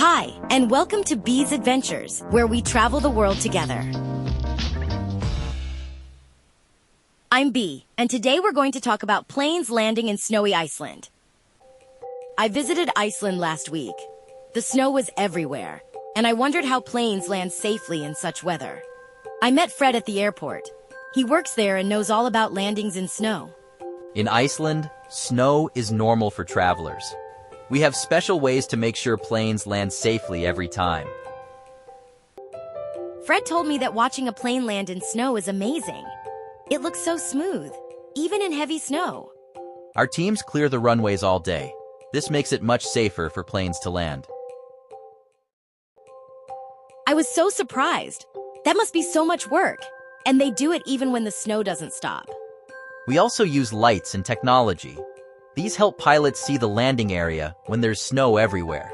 Hi, and welcome to Bee's Adventures, where we travel the world together. I'm Bee, and today we're going to talk about planes landing in snowy Iceland. I visited Iceland last week. The snow was everywhere, and I wondered how planes land safely in such weather. I met Fred at the airport. He works there and knows all about landings in snow. In Iceland, snow is normal for travelers. We have special ways to make sure planes land safely every time. Fred told me that watching a plane land in snow is amazing. It looks so smooth, even in heavy snow. Our teams clear the runways all day. This makes it much safer for planes to land. I was so surprised. That must be so much work. And they do it even when the snow doesn't stop. We also use lights and technology. These help pilots see the landing area when there's snow everywhere.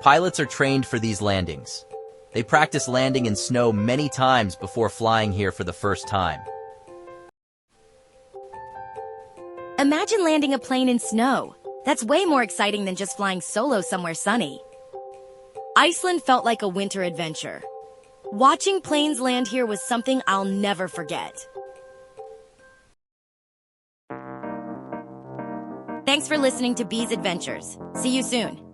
Pilots are trained for these landings. They practice landing in snow many times before flying here for the first time. Imagine landing a plane in snow. That's way more exciting than just flying solo somewhere sunny. Iceland felt like a winter adventure. Watching planes land here was something I'll never forget. Thanks for listening to Bee's Adventures. See you soon.